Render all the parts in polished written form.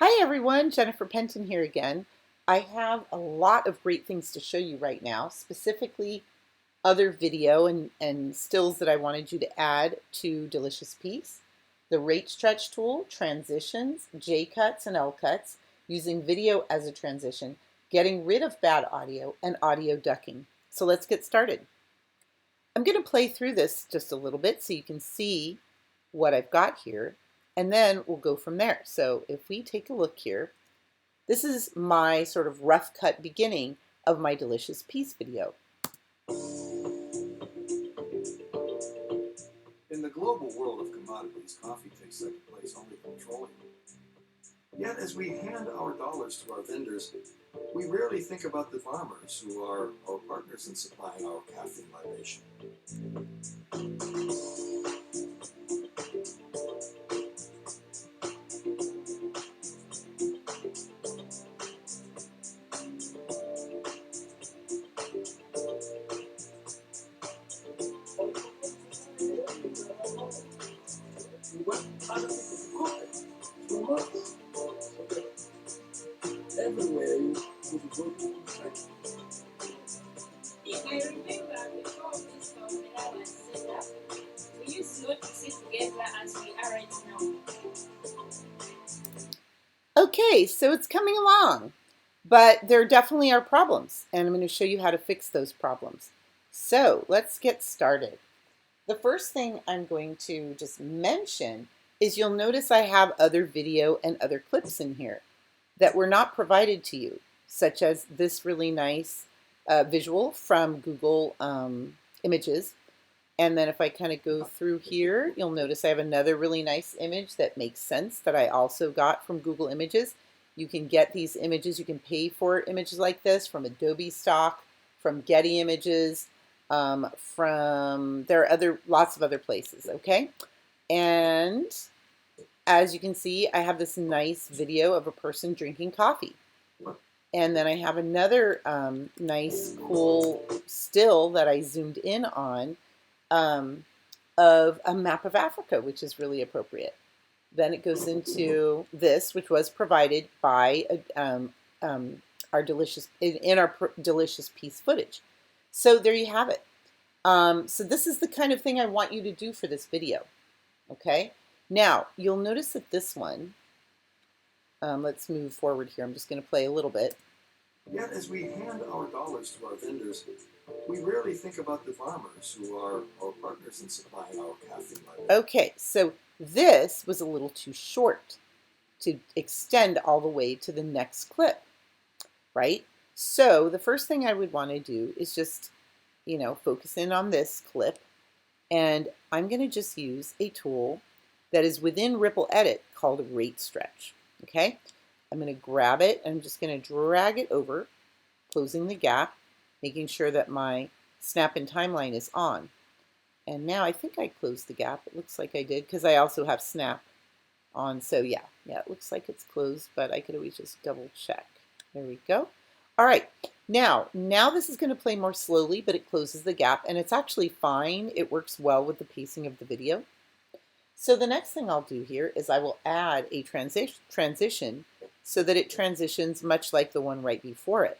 Hi everyone, Jennifer Penton here again. I have a lot of great things to show you right now, specifically other video and stills that I wanted you to add to Delicious Piece. The rate stretch tool, transitions, J cuts and L cuts, using video as a transition, getting rid of bad audio, and audio ducking. So let's get started. I'm going to play through this just a little bit so you can see what I've got here, and then we'll go from there. So if we take a look here, this is my sort of rough cut beginning of my Delicious Piece video. In the global world of commodities, coffee takes second place only to petroleum. Yet as we hand our dollars to our vendors, we rarely think about the farmers who are our partners in supplying our caffeine libation. Everywhere you go to I remember before this formula was set up, we used not to sit together as we are right now. Okay, so it's coming along, but there definitely are problems, and I'm going to show you how to fix those problems. So let's get started. The first thing I'm going to just mention is you'll notice I have other video and other clips in here that were not provided to you, such as this really nice visual from Google Images. And then if I kind of go through here, you'll notice I have another really nice image that makes sense that I also got from Google Images. You can get these images, you can pay for images like this from Adobe Stock, from Getty Images, there are lots of other places, okay? And as you can see, I have this nice video of a person drinking coffee. And then I have another nice, cool still that I zoomed in on of a map of Africa, which is really appropriate. Then it goes into this, which was provided by our Delicious Piece footage. So there you have it. So this is the kind of thing I want you to do for this video. Okay. Now you'll notice that this one. Let's move forward here. I'm just going to play a little bit. Yet as we hand our dollars to our vendors, we rarely think about the farmers who are our partners in supplying our caffeine libation. Okay, so this was a little too short to extend all the way to the next clip, right? So the first thing I would want to do is just, focus in on this clip, and I'm going to just use a tool that is within Ripple Edit called Rate Stretch, okay? I'm going to grab it, and I'm just going to drag it over, closing the gap, making sure that my snap and timeline is on. And now I think I closed the gap. It looks like I did because I also have snap on. So yeah, it looks like it's closed, but I could always just double check. There we go. All right, now this is going to play more slowly, but it closes the gap, and it's actually fine. It works well with the pacing of the video. So the next thing I'll do here is I will add a transition so that it transitions much like the one right before it.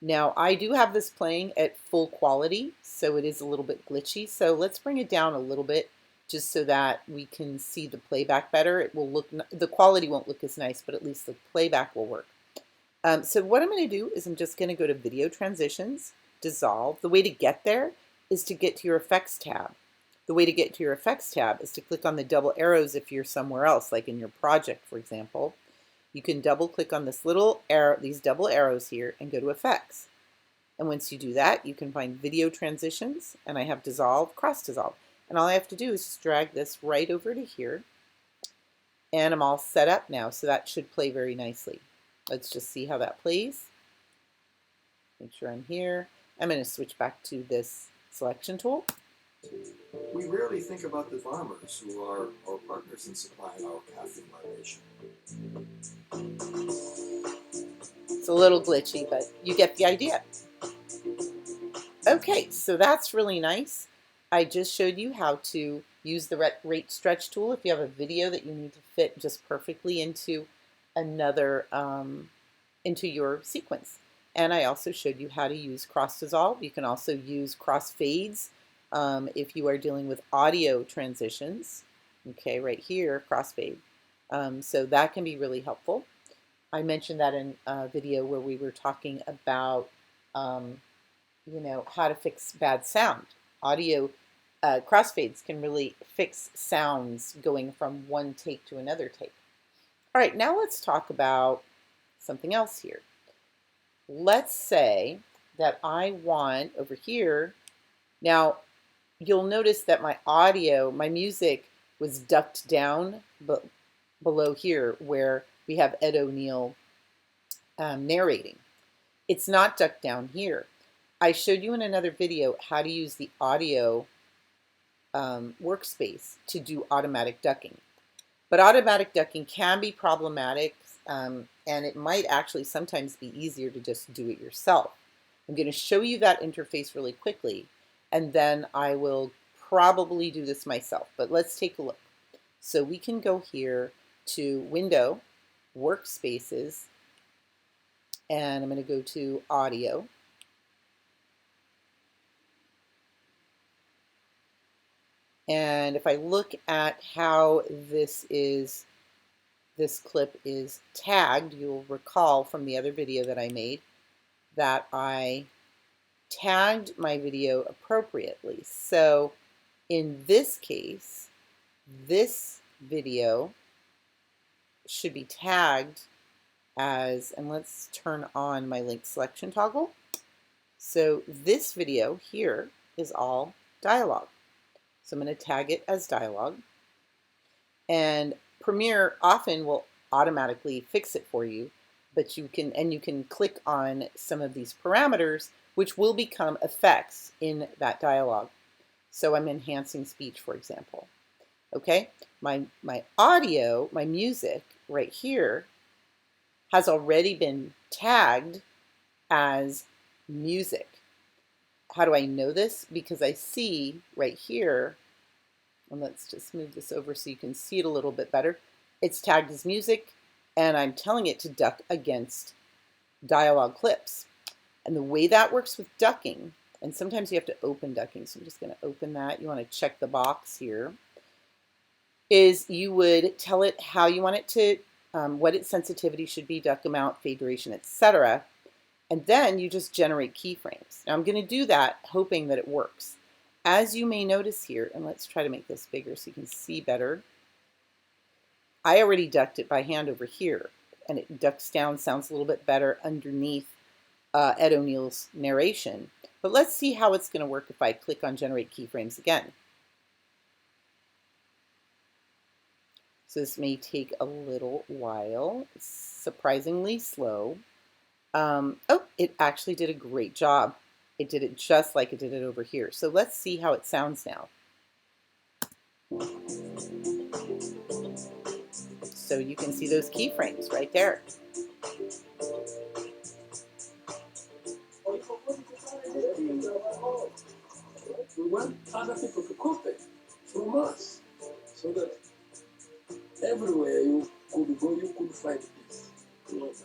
Now I do have this playing at full quality, so it is a little bit glitchy. So let's bring it down a little bit just so that we can see the playback better. It will look, the quality won't look as nice, but at least the playback will work. So what I'm going to do is I'm just going to go to Video Transitions, Dissolve. The way to get there is to get to your Effects tab. The way to get to your Effects tab is to click on the double arrows if you're somewhere else, like in your project, for example. You can double click on this little arrow, these double arrows here, and go to Effects. And once you do that, you can find Video Transitions, and I have Dissolve, Cross Dissolve. And all I have to do is just drag this right over to here, and I'm all set up now, so that should play very nicely. Let's just see how that plays. Make sure I'm here. I'm going to switch back to this selection tool. We rarely think about the farmers who are our partners in supplying our caffeine libation. It's a little glitchy, but you get the idea. Okay, so that's really nice. I just showed you how to use the rate stretch tool if you have a video that you need to fit just perfectly into another into your sequence. And I also showed you how to use cross dissolve. You can also use cross fades if you are dealing with audio transitions. Okay, right here, crossfade. So that can be really helpful. I mentioned that in a video where we were talking about, how to fix bad sound. Audio crossfades can really fix sounds going from one take to another take. All right, now let's talk about something else here. Let's say that I want over here, now you'll notice that my audio, my music was ducked down below here where we have Ed O'Neill narrating. It's not ducked down here. I showed you in another video how to use the audio workspace to do automatic ducking. But automatic ducking can be problematic, and it might actually sometimes be easier to just do it yourself. I'm going to show you that interface really quickly, and then I will probably do this myself. But let's take a look. So we can go here to Window, Workspaces, and I'm going to go to Audio. And if I look at how this clip is tagged, you'll recall from the other video that I made that I tagged my video appropriately. So in this case, this video should be tagged as, and let's turn on my link selection toggle. So this video here is all dialogue. So I'm going to tag it as dialogue. And Premiere often will automatically fix it for you, but you can click on some of these parameters, which will become effects in that dialogue. So I'm enhancing speech, for example. Okay, my audio, my music right here has already been tagged as music. How do I know this? Because I see right here, and let's just move this over so you can see it a little bit better. It's tagged as music, and I'm telling it to duck against dialogue clips. And the way that works with ducking, and sometimes you have to open ducking, so I'm just going to open that. You want to check the box here, is you would tell it how you want it to, what its sensitivity should be, duck amount, fade duration, etc. And then you just generate keyframes. Now I'm going to do that hoping that it works. As you may notice here, and let's try to make this bigger so you can see better, I already ducked it by hand over here, and it ducks down, sounds a little bit better underneath Ed O'Neill's narration. But let's see how it's going to work if I click on Generate Keyframes again. So this may take a little while. It's surprisingly slow. Oh, it actually did a great job. It did it just like it did it over here. So let's see how it sounds now. So you can see those keyframes right there. We want other people to copy from us so that everywhere you could go, you could find this.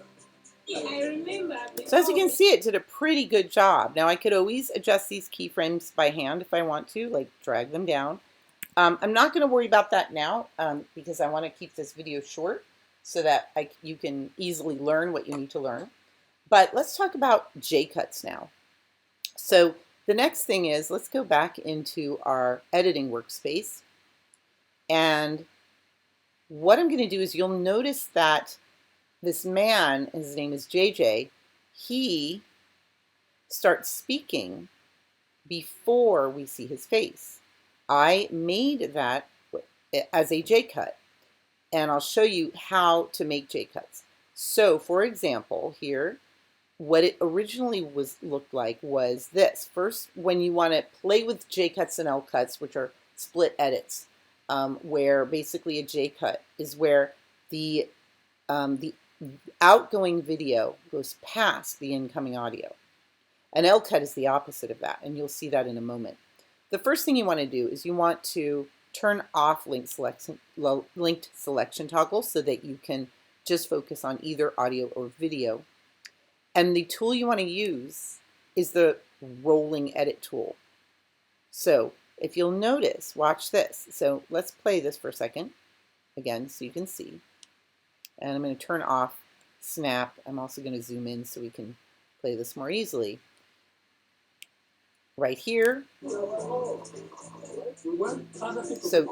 Yeah, I remember. So as you can see, it did a pretty good job. Now I could always adjust these keyframes by hand if I want to, like drag them down. I'm not going to worry about that now because I want to keep this video short so that you can easily learn what you need to learn. But let's talk about J-cuts now. So the next thing is, let's go back into our editing workspace. And what I'm going to do is you'll notice that this man, his name is JJ, he starts speaking before we see his face. I made that as a J-cut, and I'll show you how to make J-cuts. So, for example, here, what it originally looked like was this. First, when you want to play with J-cuts and L-cuts, which are split edits, where basically a J-cut is where the outgoing video goes past the incoming audio. An L-cut is the opposite of that, and you'll see that in a moment. The first thing you want to do is you want to turn off linked selection toggle so that you can just focus on either audio or video. And the tool you want to use is the rolling edit tool. So if you'll notice, watch this. So let's play this for a second, again, so you can see. And I'm going to turn off snap. I'm also going to zoom in so we can play this more easily. Right here. So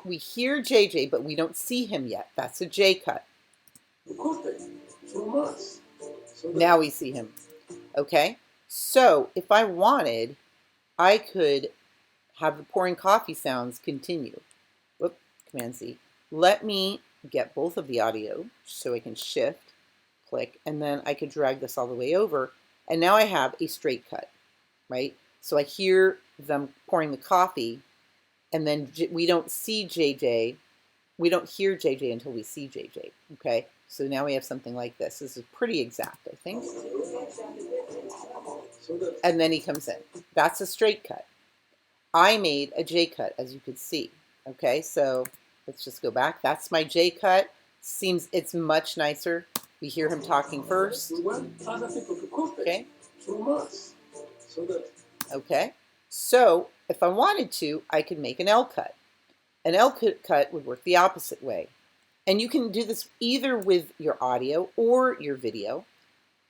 we hear JJ, but we don't see him yet. That's a J cut. Now we see him. Okay? So if I wanted, I could have the pouring coffee sounds continue. Whoop, Command Z. Let me get both of the audio so I can shift, click, and then I could drag this all the way over. And now I have a straight cut, right? So I hear them pouring the coffee, and then we don't see JJ. We don't hear JJ until we see JJ, okay? So now we have something like this. This is pretty exact, I think. And then he comes in. That's a straight cut. I made a J cut, as you could see. Okay, so let's just go back. That's my J cut. Seems it's much nicer. We hear him talking first. Okay. Okay. So if I wanted to, I could make an L cut. An L cut would work the opposite way. And you can do this either with your audio or your video.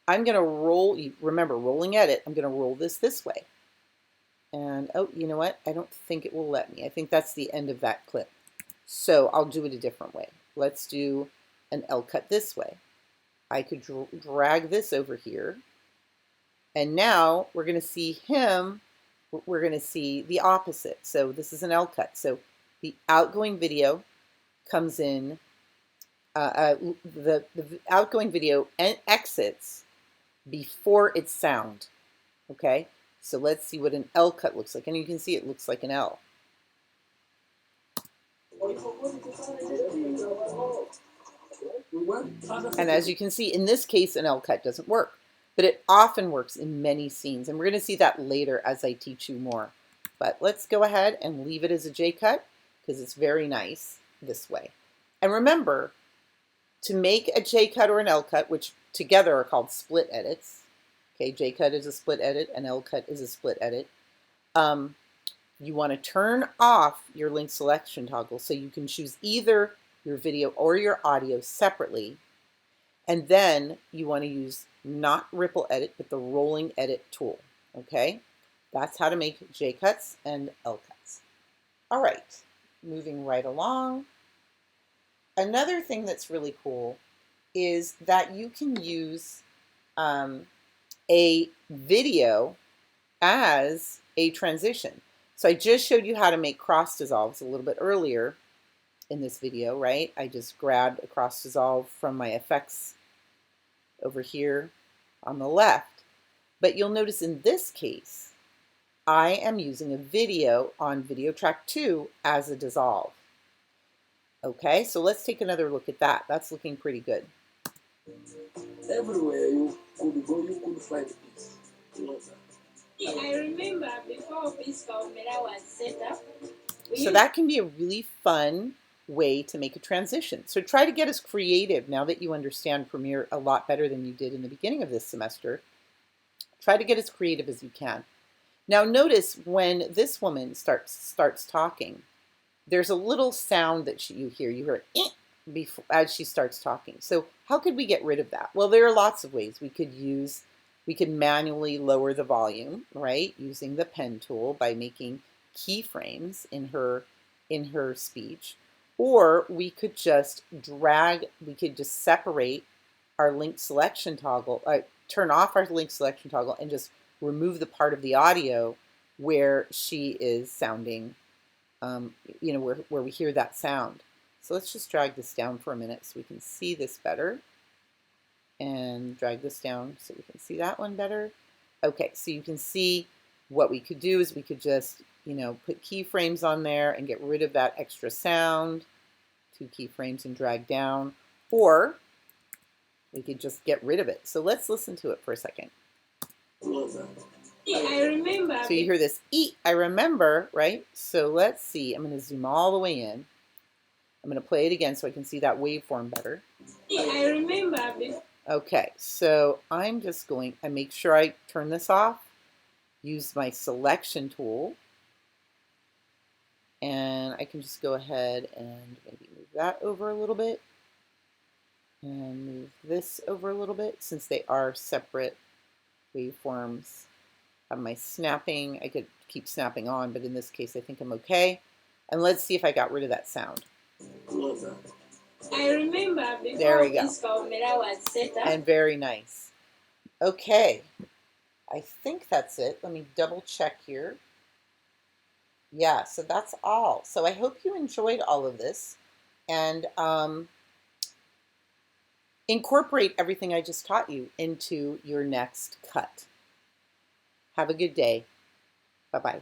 I'm going to roll, remember rolling edit, I'm going to roll this way. And, oh, you know what? I don't think it will let me. I think that's the end of that clip. So I'll do it a different way. Let's do an L cut this way. I could drag this over here. And now we're going to see him. We're going to see the opposite. So this is an L cut. So the outgoing video comes in. The outgoing video exits before its sound. Okay? So let's see what an L cut looks like. And you can see it looks like an L. And as you can see, in this case, an L cut doesn't work. But it often works in many scenes. And we're going to see that later as I teach you more. But let's go ahead and leave it as a J cut because it's very nice this way. And remember, to make a J cut or an L cut, which together are called split edits. Okay, J cut is a split edit, and L cut is a split edit. You want to turn off your link selection toggle so you can choose either your video or your audio separately. And then you want to use not ripple edit, but the rolling edit tool. Okay, that's how to make J cuts and L cuts. All right, moving right along. Another thing that's really cool is that you can use a video as a transition. So I just showed you how to make cross dissolves a little bit earlier in this video, right? I just grabbed a cross dissolve from my effects over here on the left. But you'll notice in this case, I am using a video on video track 2 as a dissolve. Okay, so let's take another look at that. That's looking pretty good. Everywhere you could go, you could find peace. Yeah, I remember before Peace Camera was set up. So that can be a really fun way to make a transition. So try to get as creative now that you understand Premiere a lot better than you did in the beginning of this semester. Try to get as creative as you can. Now notice when this woman starts talking, there's a little sound that you hear. You hear it before, as she starts talking. So how could we get rid of that? Well, there are lots of ways. We could manually lower the volume, right? Using the pen tool by making keyframes in her speech. Or we could just separate our link selection toggle, turn off our link selection toggle and just remove the part of the audio where she is sounding, where we hear that sound. So let's just drag this down for a minute so we can see this better. And drag this down so we can see that one better. Okay, so you can see what we could do is we could just, put keyframes on there and get rid of that extra sound. 2 keyframes and drag down. Or we could just get rid of it. So let's listen to it for a second. Yeah, I remember. So you hear this, I remember, right? So let's see. I'm going to zoom all the way in. I'm going to play it again so I can see that waveform better. I remember before. Okay, so I'm just going, I make sure I turn this off, use my selection tool, and I can just go ahead and maybe move that over a little bit and move this over a little bit since they are separate waveforms. I have my snapping, I could keep snapping on, but in this case I think I'm okay. And let's see if I got rid of that sound. Closer. I remember There before we go. this camera was set up. And very nice. Okay, I think that's it. Let me double check here. Yeah, so that's all. So I hope you enjoyed all of this and incorporate everything I just taught you into your next cut. Have a good day. Bye-bye.